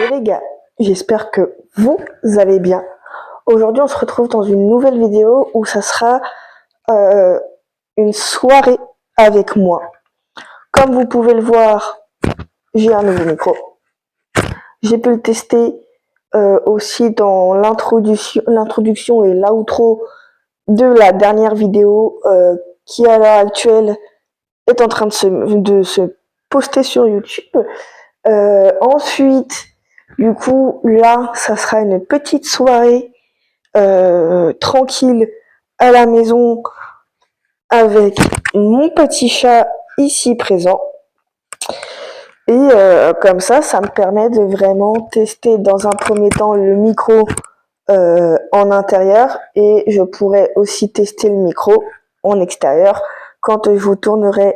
Hello les gars, j'espère que vous allez bien. Aujourd'hui on se retrouve dans une nouvelle vidéo où ça sera une soirée avec moi. Comme vous pouvez le voir, j'ai un nouveau micro. J'ai pu le tester aussi dans l'introduction et l'outro de la dernière vidéo qui à l'heure actuelle est en train de se poster sur YouTube. Ensuite, du coup, là, ça sera une petite soirée tranquille à la maison avec mon petit chat ici présent. Et comme ça me permet de vraiment tester dans un premier temps le micro en intérieur et je pourrais aussi tester le micro en extérieur quand je vous tournerai,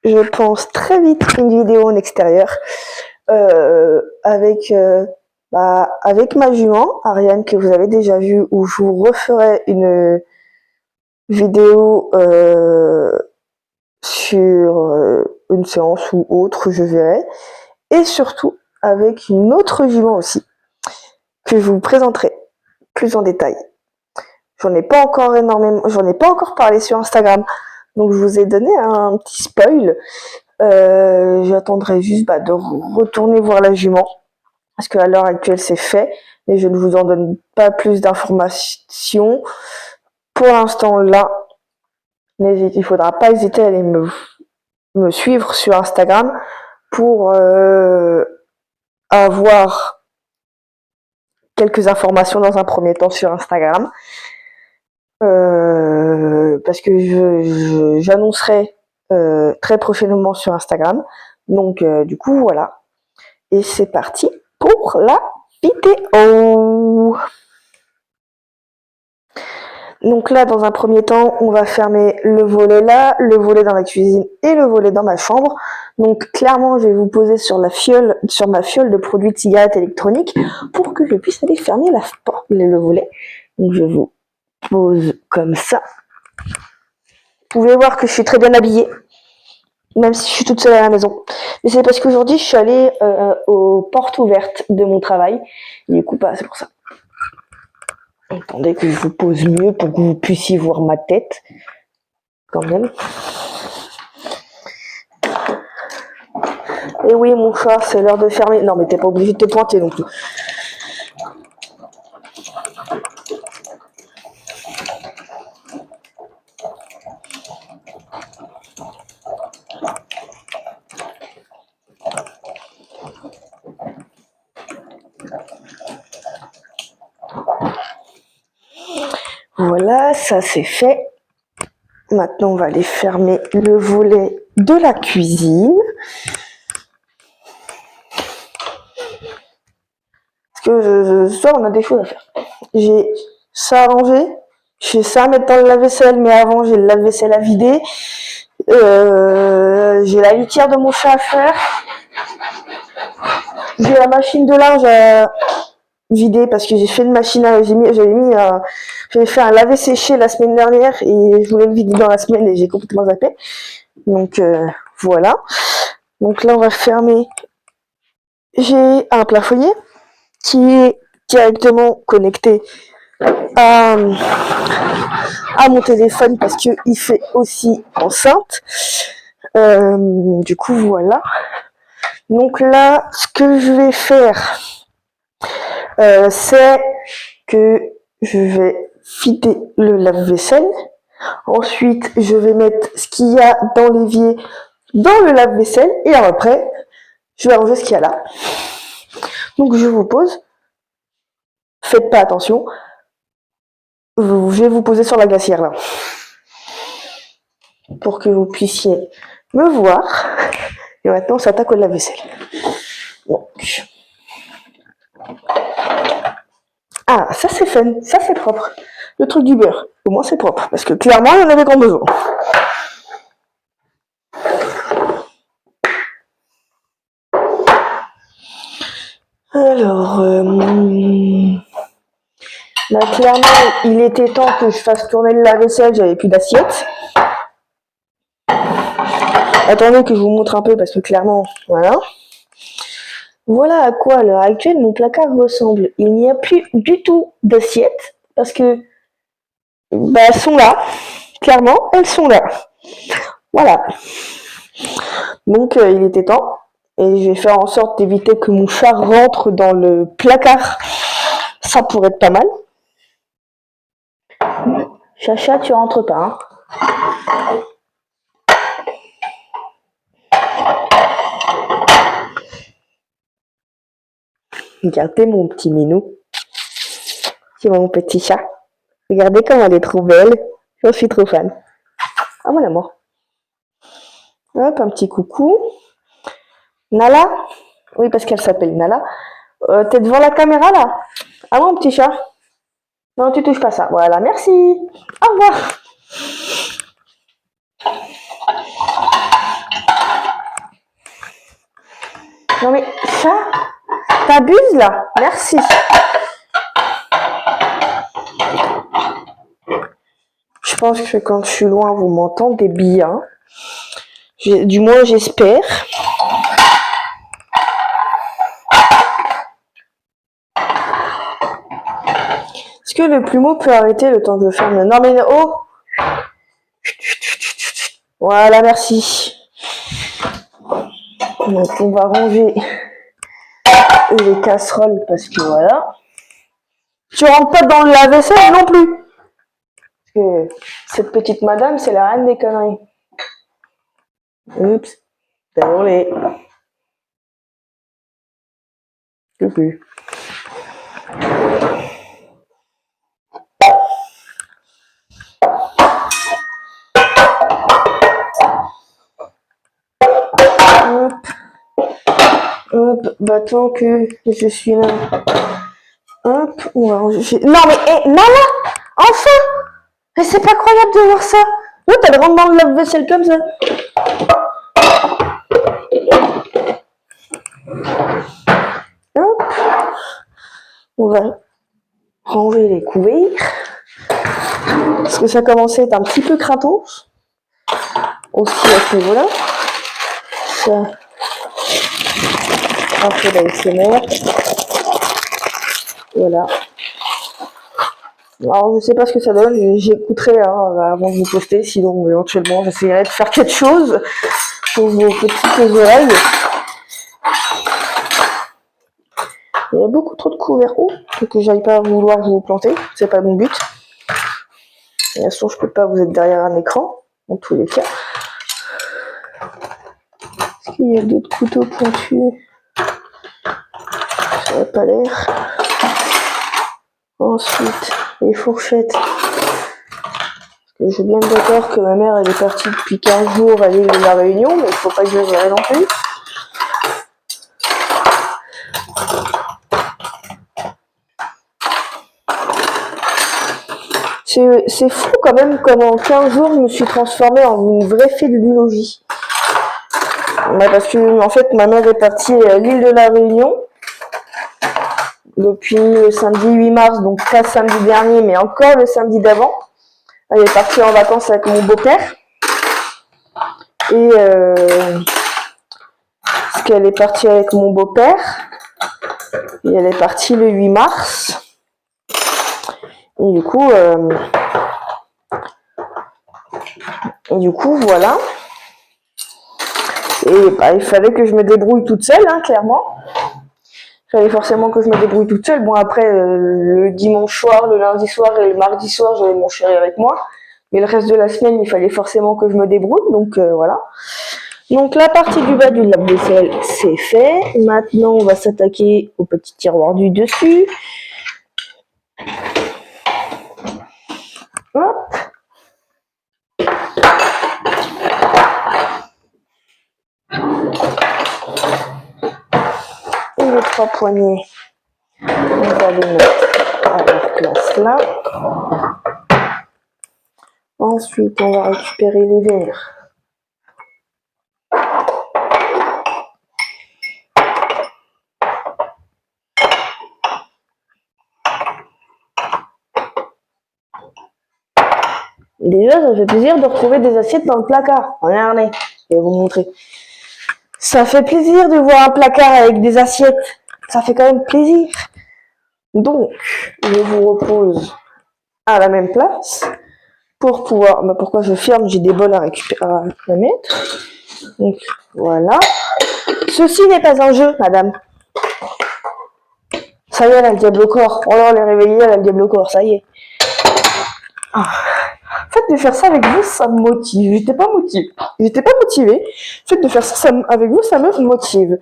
je pense, très vite une vidéo en extérieur avec ma jument, Ariane, que vous avez déjà vue, où je vous referai une vidéo sur une séance ou autre, je verrai. Et surtout avec une autre jument aussi, que je vous présenterai plus en détail. J'en ai pas encore parlé sur Instagram, donc je vous ai donné un petit spoil. J'attendrai juste de retourner voir la jument, parce qu'à l'heure actuelle c'est fait, mais je ne vous en donne pas plus d'informations. Pour l'instant là, il faudra pas hésiter à aller me suivre sur Instagram pour avoir quelques informations dans un premier temps sur Instagram. Parce que j'annoncerai très prochainement sur Instagram. Donc du coup voilà. Et c'est parti pour la vidéo. Donc là, dans un premier temps, on va fermer le volet là, le volet dans la cuisine et le volet dans ma chambre. Donc clairement, je vais vous poser sur ma fiole de produits de cigarettes électroniques pour que je puisse aller fermer le volet. Donc je vous pose comme ça. Vous pouvez voir que je suis très bien habillée, même si je suis toute seule à la maison. Mais c'est parce qu'aujourd'hui, je suis allée aux portes ouvertes de mon travail. Et du coup, c'est pour ça. Attendez que je vous pose mieux pour que vous puissiez voir ma tête, quand même. Et oui, mon chat, c'est l'heure de fermer. Non, mais t'es pas obligé de te pointer non plus. Voilà, ça c'est fait. Maintenant, on va aller fermer le volet de la cuisine. Parce que ce soir, on a des choses à faire. J'ai ça à ranger, j'ai ça à mettre dans le lave-vaisselle, mais avant, j'ai le lave-vaisselle à vider. J'ai la litière de mon chat à faire. J'ai la machine de linge à vider parce que j'ai fait une machine à... J'avais fait un laver-sécher la semaine dernière et je voulais le vider dans la semaine et j'ai complètement zappé. Donc voilà. Donc là on va fermer. J'ai un plafonnier qui est directement connecté à mon téléphone parce que il fait aussi enceinte. Du coup voilà. Donc là, ce que je vais faire, c'est que je vais vider le lave-vaisselle. Ensuite, je vais mettre ce qu'il y a dans l'évier dans le lave-vaisselle. Et après, je vais ranger ce qu'il y a là. Donc, je vous pose. Faites pas attention. Je vais vous poser sur la glacière là. Pour que vous puissiez me voir. Et maintenant, on s'attaque au lave-vaisselle. Donc. Ah, ça c'est fun, ça c'est propre. Le truc du beurre, au moins c'est propre, parce que clairement il y en avait grand besoin. Alors, là clairement il était temps que je fasse tourner le lave-vaisselle, j'avais plus d'assiettes. Attendez que je vous montre un peu, parce que clairement, voilà. Voilà à quoi à l'heure actuelle mon placard ressemble. Il n'y a plus du tout d'assiettes parce que elles sont là. Clairement, elles sont là. Voilà. Donc il était temps. Et je vais faire en sorte d'éviter que mon chat rentre dans le placard. Ça pourrait être pas mal. Chacha, tu rentres pas, hein. Regardez mon petit minou. C'est mon petit chat. Regardez comme elle est trop belle. Je suis trop fan. Ah mon amour. Hop, un petit coucou. Nala. Oui, parce qu'elle s'appelle Nala. T'es devant la caméra là? Ah mon petit chat. Non, tu touches pas ça. Voilà, merci. Au revoir. Non mais, chat, t'abuses là. Merci. Je pense que quand je suis loin, vous m'entendez bien. Du moins, j'espère. Est-ce que le plumeau peut arrêter le temps que je ferme? Non mais, oh. Voilà, merci. Donc on va ranger les casseroles parce que voilà. Tu rentres pas dans le lave-vaisselle non plus. Parce que cette petite madame, c'est la reine des conneries. Oups. Désolé. Coucou. Hop, bah tant que je suis là. Hop, on va ranger. Non mais, Nala, enfin. Mais c'est pas croyable de voir ça. L'autre, elle rentre dans le lave-vaisselle comme ça. Hop. On va ranger les couverts. Parce que ça commençait à être un petit peu cratos. Aussi à ce niveau-là. Ça. Un peu d'ASMR. Voilà. Alors, je sais pas ce que ça donne, j'écouterai avant de vous poster, sinon éventuellement j'essaierai de faire quelque chose pour vos petites oreilles. Il y a beaucoup trop de couverts hauts, pour que j'aille pas vouloir vous planter, c'est pas mon but. De toute façon, je peux pas, vous êtes derrière un écran, dans tous les cas. Est-ce qu'il y a d'autres couteaux pointus? Ça n'a pas l'air. Ensuite, les fourchettes. Je suis bien d'accord que ma mère elle est partie depuis 15 jours à l'île de la Réunion, mais il faut pas exagérer non plus. C'est fou quand même comment en 15 jours je me suis transformée en une vraie fée de biologie. Ouais, parce que en fait ma mère est partie à l'île de la Réunion depuis le samedi 8 mars, donc pas samedi dernier, mais encore le samedi d'avant. Elle est partie en vacances avec mon beau-père. Et parce qu'elle est partie avec mon beau-père. Et elle est partie le 8 mars. Et du coup, voilà. Et bah, il fallait que je me débrouille toute seule, hein, clairement. Il fallait forcément que je me débrouille toute seule. Bon, après, le dimanche soir, le lundi soir et le mardi soir, j'avais mon chéri avec moi. Mais le reste de la semaine, il fallait forcément que je me débrouille. Donc, voilà. Donc, la partie du bas du lave-vaisselle, c'est fait. Maintenant, on va s'attaquer au petit tiroir du dessus. Hop. Et les 3 poignées, on va les mettre à leur place là. Ensuite, on va récupérer les verres. Déjà, ça fait plaisir de retrouver des assiettes dans le placard. Regardez, je vais vous montrer. Ça fait plaisir de voir un placard avec des assiettes. Ça fait quand même plaisir. Donc, je vous repose à la même place pour pouvoir... pourquoi je ferme? J'ai des bols à récupérer, à mettre. Donc, voilà. Ceci n'est pas un jeu, madame. Ça y est, elle a le diable au corps. Oh là, elle est réveillée, elle a le diable au corps, ça y est. Ah. Le fait de faire ça avec vous, ça me motive. J'étais pas motivée. Le fait de faire ça avec vous, ça me motive.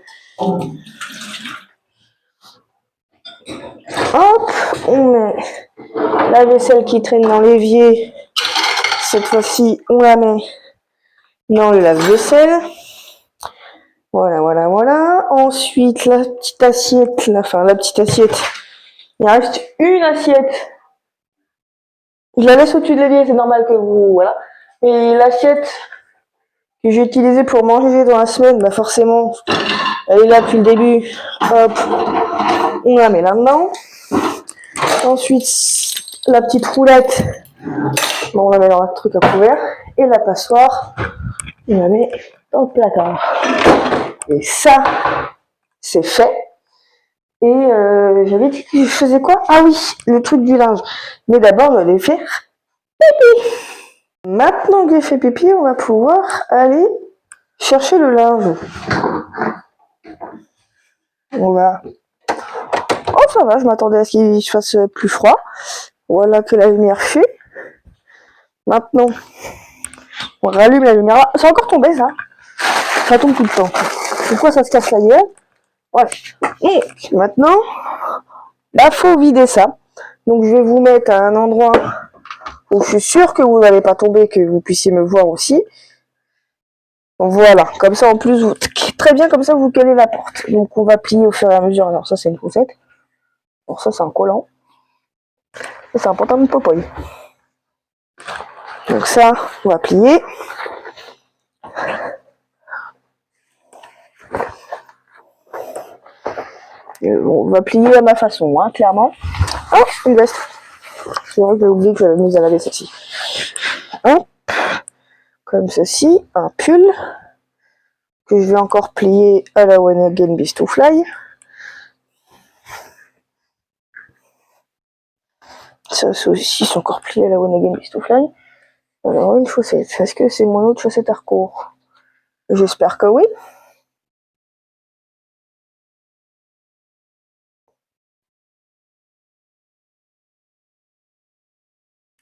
Hop, on met la vaisselle qui traîne dans l'évier. Cette fois-ci, on la met dans le lave-vaisselle. Voilà. Ensuite, la petite assiette. Il reste une assiette. Je la laisse au-dessus de l'évier, c'est normal que vous... Voilà. Et l'assiette que j'ai utilisée pour manger dans la semaine, forcément, elle est là depuis le début. Hop, on la met là-dedans. Ensuite, la petite roulette, on la met dans le truc à couvert. Et la passoire, on la met dans le placard. Et ça, c'est fait. Et j'avais dit que je faisais quoi? Ah oui, le truc du linge. Mais d'abord, je vais faire pipi. Maintenant que j'ai fait pipi, on va pouvoir aller chercher le linge. On va... Oh, ça va, je m'attendais à ce qu'il fasse plus froid. Voilà que la lumière fait. Maintenant, on rallume la lumière. Ah, c'est encore tombé, ça. Ça tombe tout le temps. Pourquoi ça se casse la gueule? Voilà. Et maintenant, là, faut vider ça. Donc, je vais vous mettre à un endroit où je suis sûre que vous n'allez pas tomber, que vous puissiez me voir aussi. Voilà. Comme ça, en plus, très bien, comme ça, vous collez la porte. Donc, on va plier au fur et à mesure. Alors, ça, c'est une faussette. Alors, ça, c'est un collant. Ça, c'est un pantalon de popoy. Donc, ça, on va plier. On va plier à ma façon, hein, clairement. Oh, une veste. C'est vrai que j'ai oublié que j'avais mis à laver ceci. Hop, comme ceci, un pull que je vais encore plier à la One Again Beast to Fly. Ça aussi, c'est encore plié à la One Again Beast to Fly. Alors, une chaussette. Est-ce que c'est mon autre chaussette à recours? J'espère que oui.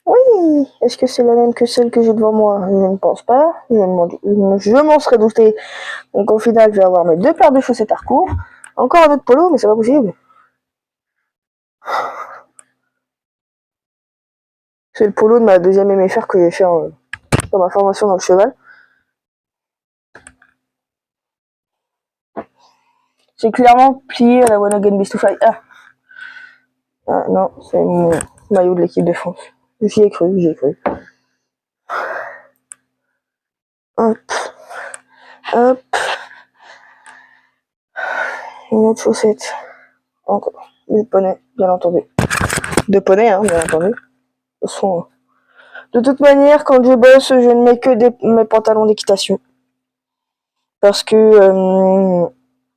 Oui, est-ce que c'est la même que celle que j'ai devant moi? Je ne pense pas. Je m'en serais douté. Donc au final, je vais avoir mes deux paires de chaussettes à recours. Encore un autre polo, mais c'est pas possible. C'est le polo de ma deuxième MFR que j'ai fait dans ma formation dans le cheval. C'est clairement plié à la One Again Beast to Fly. Ah non, c'est mon maillot de l'équipe de France. J'y ai cru. Hop. Une autre chaussette. Encore. Du poney, bien entendu. De poney, hein, bien entendu. De toute manière, quand je bosse, je ne mets que mes pantalons d'équitation. Parce que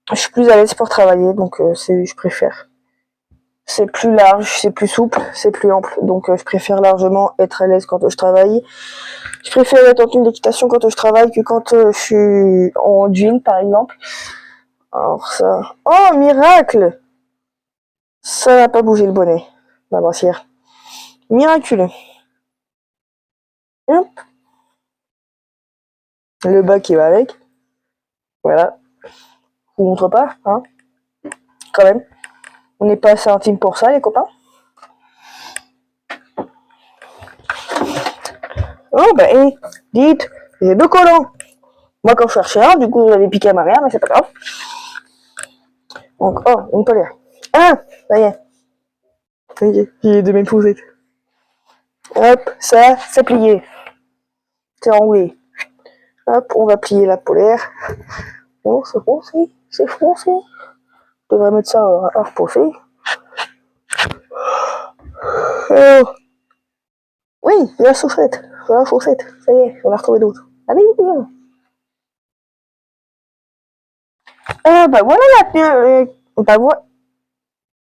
je suis plus à l'aise pour travailler, donc je préfère. C'est plus large, c'est plus souple, c'est plus ample. Donc je préfère largement être à l'aise quand je travaille. Je préfère être en tenue d'équitation quand je travaille que quand je suis en jean, par exemple. Alors ça... Oh, miracle! Ça n'a pas bougé le bonnet, la brassière. Miraculeux. Hop. Le bas qui va avec. Voilà. Je vous montre pas, hein. Quand même. On n'est pas assez intime pour ça, les copains. Oh, dites, j'ai deux collants. Moi, quand je cherchais un, du coup, j'avais piqué à ma mère, mais c'est pas grave. Donc, oh, une polaire. Ah, ça y est. J'ai de mes poussettes. Hop, ça, c'est plié. C'est enroulé. Hop, on va plier la polaire. Oh, c'est foncé. Je devrais mettre ça à reposer. Oh. Oui, la chaussette. La chaussette. Ça y est, on a retrouvé d'autres. Allez, viens. Ah bah voilà bah voilà.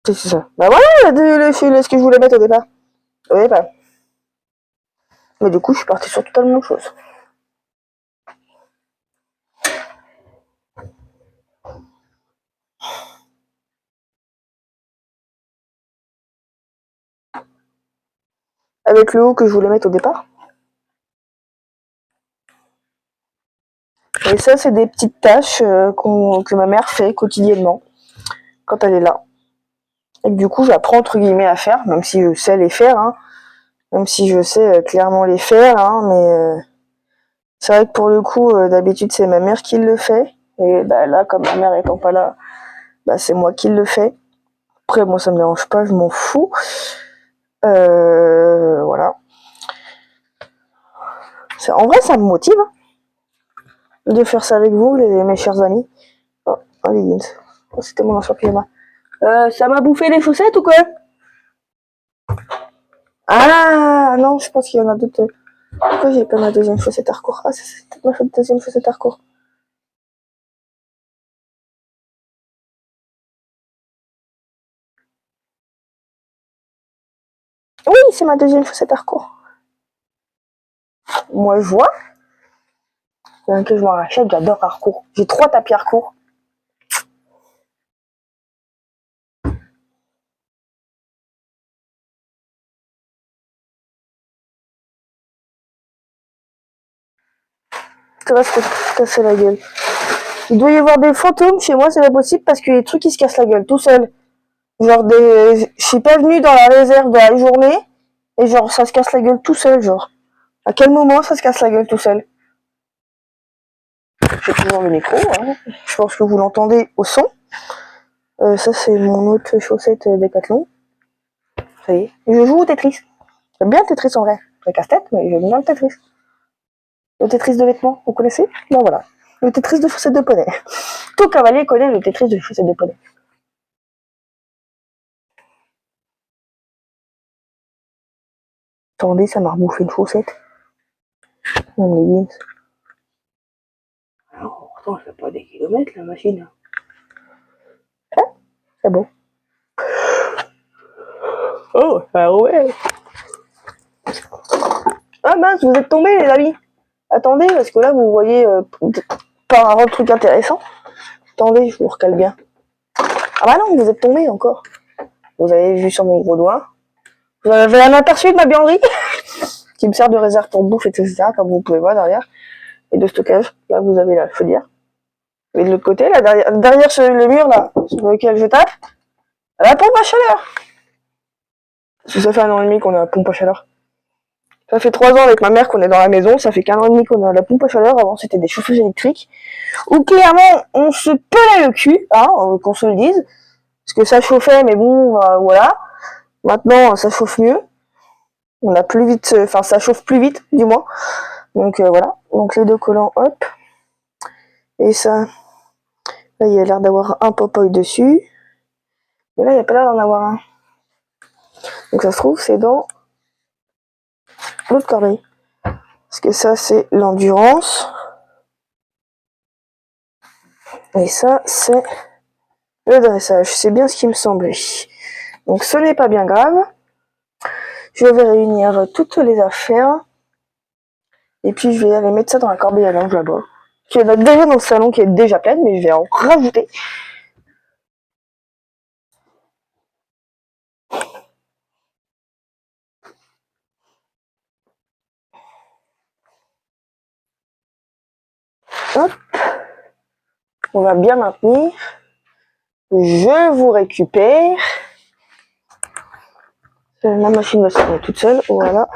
C'est ça. Bah voilà ce que je voulais mettre au départ. Oui, bah. Mais du coup, je suis partie sur totalement autre chose. Avec le haut que je voulais mettre au départ. Et ça, c'est des petites tâches que ma mère fait quotidiennement quand elle est là. Et que du coup, j'apprends entre guillemets à faire, même si je sais les faire, hein. Même si je sais clairement les faire, hein, mais c'est vrai que pour le coup, d'habitude, c'est ma mère qui le fait. Et bah, là, comme ma mère étant pas là, bah, c'est moi qui le fais. Après, moi, ça me dérange pas, je m'en fous. Voilà. En vrai, ça me motive hein, de faire ça avec vous, mes chers amis. Oh, les jeans. Oh, c'était mon ancien pyjama. Ça m'a bouffé les chaussettes ou quoi? Ah non, je pense qu'il y en a d'autres. Pourquoi j'ai pas ma deuxième chaussette à recours? Ah, c'est peut-être ma deuxième chaussette à recours. Oui, c'est ma deuxième chaussette à recours. Moi, je vois. Que je m'en rachète, j'adore Harcourt. J'ai 3 tapis Harcourt. Ça va se casser la gueule. Il doit y avoir des fantômes chez moi, c'est pas possible parce que les trucs ils se cassent la gueule tout seul. Genre je suis pas venue dans la réserve de la journée et genre ça se casse la gueule tout seul, genre. À quel moment ça se casse la gueule tout seul? J'ai toujours le micro, hein. Je pense que vous l'entendez au son. Ça c'est mon autre chaussette Décathlon. Ça y est. Je joue au Tetris. J'aime bien le Tetris en vrai. C'est casse-tête, mais j'aime bien le Tetris. Le Tetris de vêtements, vous connaissez? Ben voilà. Le Tetris de chaussettes de poney. Tout cavalier connaît le Tetris de chaussettes de poney. Attendez, ça m'a rebouffé une chaussette. Mon leggings. Alors, pourtant, elle fait pas des kilomètres, la machine. Ah, c'est bon. Oh, ah ouais. Ah mince, vous êtes tombés, les amis. Attendez, parce que là, vous voyez pas un truc intéressant. Attendez, je vous recale bien. Ah bah non, vous êtes tombés encore. Vous avez vu sur mon gros doigt. Vous avez un aperçu de ma vianderie qui me sert de réserve pour bouffe, etc. Comme vous pouvez voir derrière. Et de stockage. Là, vous avez la chaudière. Et de l'autre côté, là, derrière le mur, là, sur lequel je tape, la pompe à chaleur. Ça fait 1 an et demi qu'on a la pompe à chaleur. Ça fait 3 ans avec ma mère qu'on est dans la maison. Ça fait qu'1 an et demi qu'on a la pompe à chaleur. Avant, c'était des chauffeuses électriques. Où clairement, on se pelait le cul, hein, qu'on se le dise. Parce que ça chauffait, mais bon, voilà. Maintenant, ça chauffe mieux. On a plus vite, enfin, ça chauffe plus vite, du moins. Donc, voilà. Donc, les 2 collants, hop. Et ça, là, il y a l'air d'avoir un pop-oil dessus. Mais là, il n'y a pas l'air d'en avoir un. Donc, ça se trouve, c'est dans l'autre corbeille. Parce que ça, c'est l'endurance. Et ça, c'est le dressage. C'est bien ce qui me semblait. Donc, ce n'est pas bien grave. Je vais réunir toutes les affaires. Et puis, je vais aller mettre ça dans la corbeille à linge là-bas. Qui est déjà dans le salon, qui est déjà pleine, mais je vais en rajouter. Hop. On va bien maintenir. Je vous récupère. La machine va se fermer toute seule. Voilà.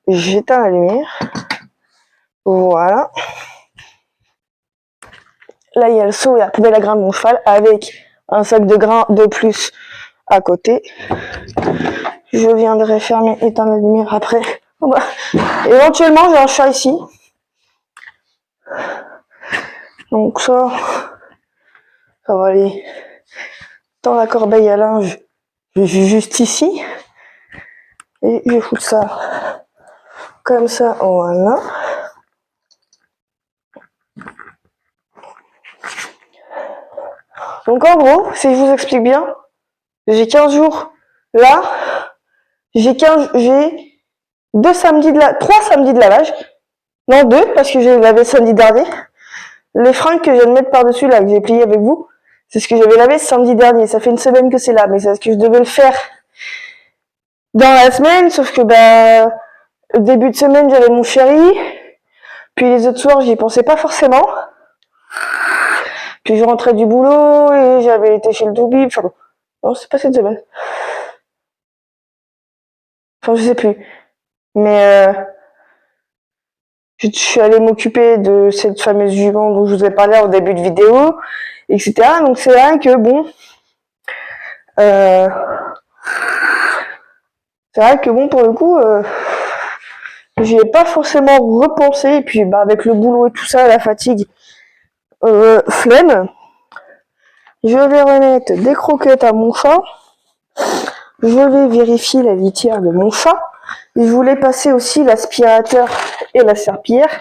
J'éteins la lumière. Voilà. Là, il y a le seau et la poubelle à grains de mon cheval avec un sac de grains de plus à côté. Je viendrai fermer, éteindre la lumière après. Éventuellement, j'ai un chat ici. Donc ça va aller dans la corbeille à linge. Juste ici. Et je fous ça comme ça, voilà. Donc en gros, si je vous explique bien, j'ai 15 jours là, j'ai 3 samedis de lavage. Non, 2, parce que j'ai lavé samedi dernier. Les fringues que je viens de mettre par-dessus là, que j'ai plié avec vous, c'est ce que j'avais lavé samedi dernier. Ça fait une semaine que c'est là, mais c'est ce que je devais le faire dans la semaine, sauf que début de semaine j'avais mon chéri, puis les autres soirs j'y pensais pas forcément. Puis je rentrais du boulot et j'avais été chez le toubib. Enfin, non, c'est pas cette semaine. Enfin, je sais plus. Mais je suis allée m'occuper de cette fameuse jument dont je vous ai parlé en début de vidéo, etc. Donc c'est vrai que bon, pour le coup, j'y ai pas forcément repensé. Et puis avec le boulot et tout ça, la fatigue, flemme. Je vais remettre des croquettes à mon chat. Je vais vérifier la litière de mon chat. Et je voulais passer aussi l'aspirateur et la serpillière.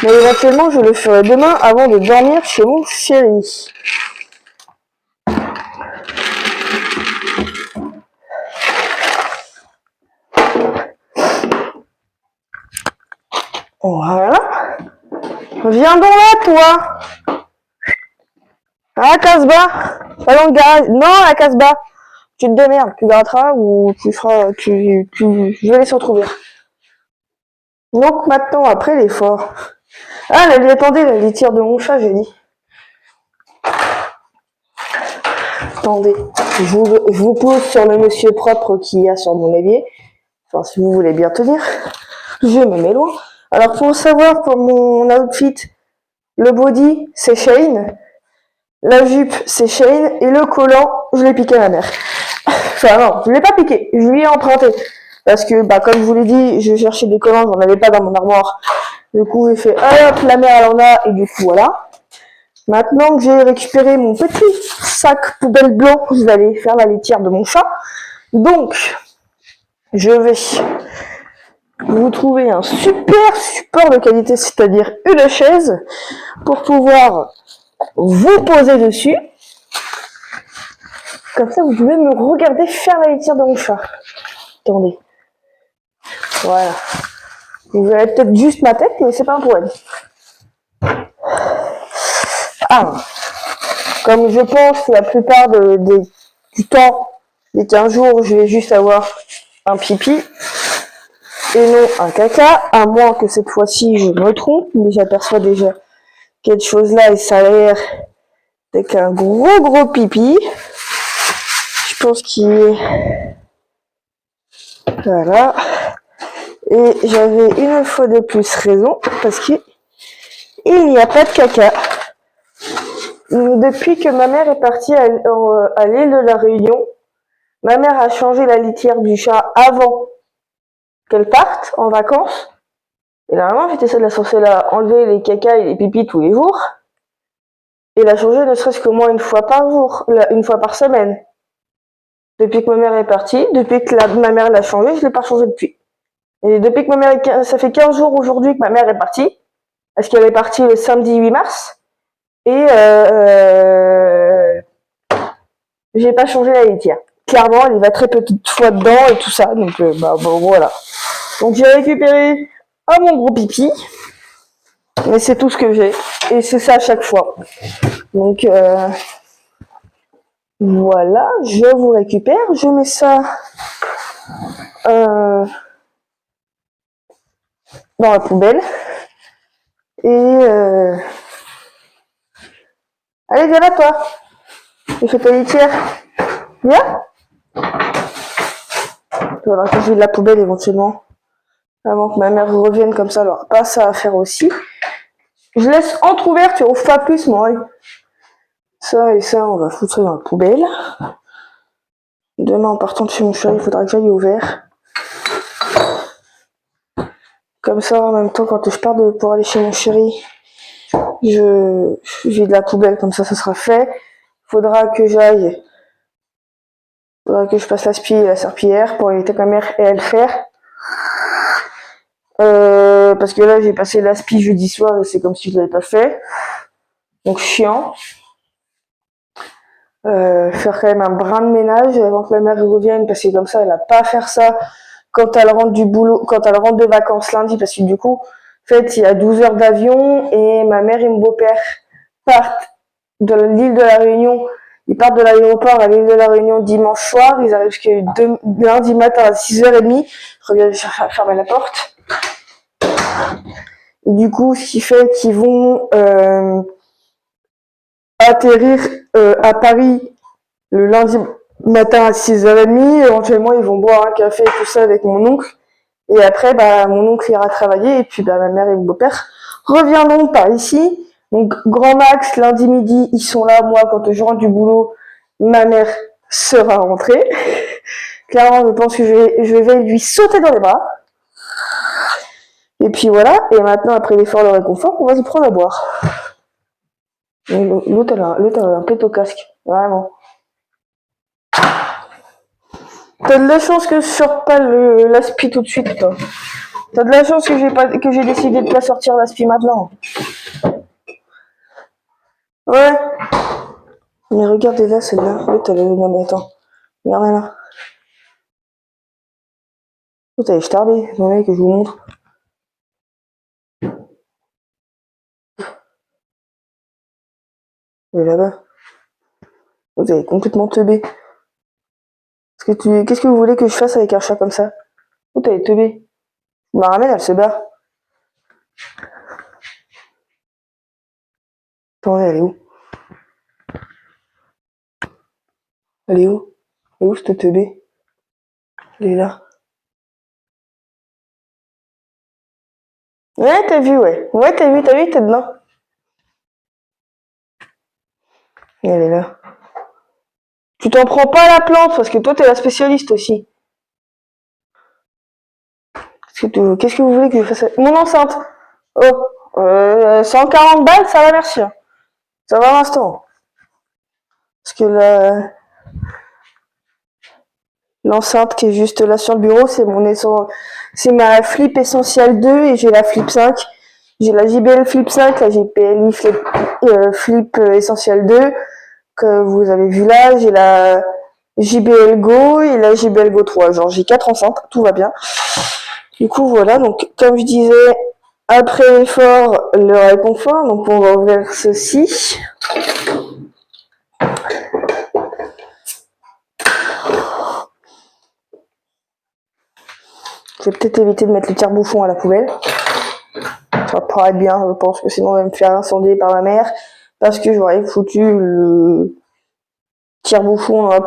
Mais éventuellement, je le ferai demain avant de dormir chez mon chéri. Voilà. Viens donc là, toi. À la Casbah. Pas dans le garage. Non, à la Casbah. Tu te démerdes. Tu gratteras ou tu feras... Je vais laisser retrouver. Donc maintenant, après l'effort. Ah, attendez, la litière de mon chat, j'ai dit. Attendez, je vous pose sur le monsieur propre qu'il y a sur mon évier. Enfin, si vous voulez bien tenir. Je me mets loin. Alors, pour savoir, pour mon outfit, le body, c'est Shane. La jupe, c'est Shane. Et le collant, je l'ai piqué à ma mère. Enfin, non, je l'ai pas piqué. Je lui ai emprunté. Parce que, comme je vous l'ai dit, je cherchais des collants, j'en avais pas dans mon armoire. Du coup, j'ai fait, hop, la mère, elle en a. Et du coup, voilà. Maintenant que j'ai récupéré mon petit sac poubelle blanc, je vais aller faire la litière de mon chat. Donc, je vais vous trouver un super support de qualité, c'est-à-dire une chaise, pour pouvoir vous poser dessus. Comme ça, vous pouvez me regarder faire la litière de mon chat. Attendez. Voilà. Vous verrez peut-être juste ma tête, mais c'est pas un problème. Ah, comme je pense la plupart du temps, les 15 jours, je vais juste avoir un pipi et non un caca, à moins que cette fois-ci je me trompe, mais j'aperçois déjà quelque chose là et ça a l'air d'être un gros pipi. Je pense qu'il est... Voilà. Et j'avais une fois de plus raison, parce qu'il n'y a pas de caca. Depuis que ma mère est partie à l'île de la Réunion, ma mère a changé la litière du chat avant qu'elle parte en vacances. Et normalement, j'étais censée la enlever les cacas et les pipis tous les jours. Et la changer ne serait-ce qu'au moins une fois par jour, une fois par semaine. Depuis que ma mère est partie, depuis que ma mère l'a changé, je l'ai pas changé depuis. Et depuis que ma mère ça fait 15 jours aujourd'hui que ma mère est partie. Parce qu'elle est partie le samedi 8 mars. Et j'ai pas changé la litière. Clairement, elle y va très peu de fois dedans et tout ça. Donc, bon, voilà. Donc, j'ai récupéré un bon gros pipi. Mais c'est tout ce que j'ai. Et c'est ça à chaque fois. Donc, voilà. Je vous récupère. Je mets ça dans la poubelle. Et allez, viens là, toi. J'ai fait ta litière. Viens. Il faudra que je vide la poubelle éventuellement. Avant que ma mère revienne comme ça, alors pas ça à faire aussi. Je laisse entrouverte, tu ouvres pas plus, moi. Ça et ça, on va foutre ça dans la poubelle. Demain, en partant de chez mon chéri, il faudra que j'aille au vert. Comme ça, en même temps, quand je pars pour aller chez mon chéri, je vide la poubelle, comme ça sera fait. Faudra que je passe l'aspi et la serpillière pour éviter que ma mère ait à le faire. Parce que là, j'ai passé l'aspi jeudi soir et c'est comme si je l'avais pas fait. Donc, chiant. faire quand même un brin de ménage avant que ma mère revienne, parce que comme ça, elle n'a pas à faire ça quand elle rentre du boulot, quand elle rentre de vacances lundi, parce que du coup, en fait, il y a 12 heures d'avion et ma mère et mon beau-père partent de l'île de la Réunion. Ils partent de l'aéroport à l'île de la Réunion dimanche soir. Ils arrivent jusqu'à lundi matin à 6h30. Je reviens fermer la porte. Et du coup, ce qui fait qu'ils vont atterrir à Paris le lundi matin à 6h30. Éventuellement, ils vont boire un café et tout ça avec mon oncle. Et après, mon oncle ira travailler. Et puis, ma mère et mon beau-père reviendront par ici. Donc, grand max, lundi midi, ils sont là. Moi, quand je rentre du boulot, ma mère sera rentrée. Clairement, je pense que je vais lui sauter dans les bras. Et puis voilà. Et maintenant, après l'effort de réconfort, on va se prendre à boire. L'autre, elle a un pète au casque. Vraiment. T'as de la chance que je sorte pas l'aspi tout de suite, toi. T'as de la chance que j'ai décidé de pas sortir l'aspi maintenant. Ouais. Mais regardez là, celle-là. L'autre, elle est... Non mais attends. Regardez là. L'autre, elle est starbée. Non que je vous montre. Elle est là-bas. Vous avez complètement teubé. Qu'est-ce que vous voulez que je fasse avec un chat comme ça? L'autre, elle est teubée. Je la ramène, elle se barre. Attendez, elle est où? Elle est où? Elle est où cette teubée? Elle est là. Ouais, t'as vu, ouais. Ouais, t'as vu, t'es dedans. Et elle est là. Tu t'en prends pas à la plante, parce que toi, t'es la spécialiste aussi. Qu'est-ce que vous voulez que je fasse? Mon enceinte. Oh, 140 balles, ça va, merci. Ça va l'instant. Parce que l'enceinte qui est juste là sur le bureau, c'est ma Flip Essential 2 et j'ai la Flip 5. J'ai la JBL Flip 5, la JBL Flip Essential 2 que vous avez vu là. J'ai la JBL Go et la JBL Go 3. Genre j'ai 4 enceintes, tout va bien. Du coup voilà, donc comme je disais, après l'effort, le réconfort, donc on va ouvrir ceci. Je vais peut-être éviter de mettre le tire-bouchon à la poubelle. Ça pourrait être bien, je pense que sinon on va me faire incendier par ma mère. Parce que j'aurais foutu le tire-bouchon dans la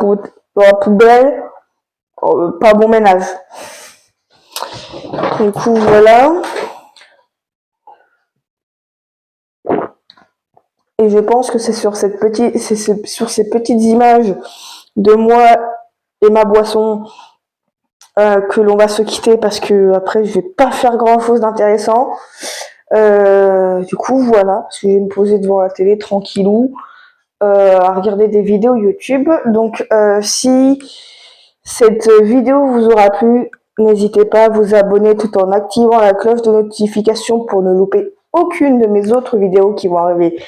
poubelle. Pas bon ménage. Du coup, voilà. Et je pense que c'est sur ces petites images de moi et ma boisson que l'on va se quitter parce que après je vais pas faire grand chose d'intéressant. Du coup voilà, je vais me poser devant la télé tranquillou à regarder des vidéos YouTube. Donc si cette vidéo vous aura plu, n'hésitez pas à vous abonner tout en activant la cloche de notification pour ne louper aucune de mes autres vidéos qui vont arriver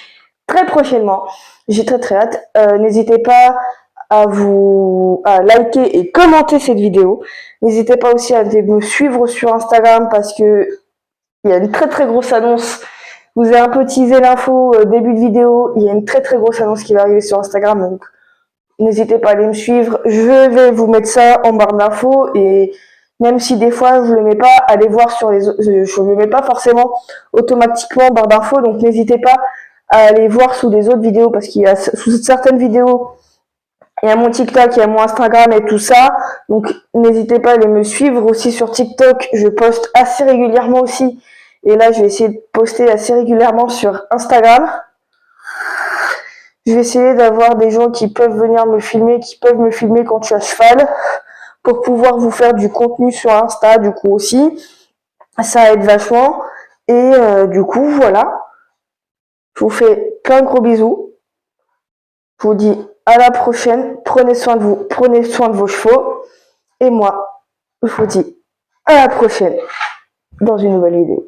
très prochainement. J'ai très hâte. N'hésitez pas à liker et commenter cette vidéo. N'hésitez pas aussi à me suivre sur Instagram parce que il y a une très grosse annonce. Je vous ai un peu teasé l'info début de vidéo. Il y a une très grosse annonce qui va arriver sur Instagram. Donc n'hésitez pas à aller me suivre. Je vais vous mettre ça en barre d'infos et même si des fois je le mets pas, allez voir je le mets pas forcément automatiquement en barre d'infos. Donc n'hésitez pas à aller voir sous les autres vidéos parce qu'il y a sous certaines vidéos, il y a mon TikTok, il y a mon Instagram et tout ça. Donc n'hésitez pas à aller me suivre aussi sur TikTok. Je poste assez régulièrement aussi. Et là, je vais essayer de poster assez régulièrement sur Instagram. Je vais essayer d'avoir des gens qui peuvent venir me filmer, qui peuvent me filmer quand je suis à cheval, pour pouvoir vous faire du contenu sur Insta, du coup aussi. Ça aide vachement. Et du coup, voilà. Je vous fais plein de gros bisous. Je vous dis à la prochaine. Prenez soin de vous, prenez soin de vos chevaux. Et moi, je vous dis à la prochaine dans une nouvelle vidéo.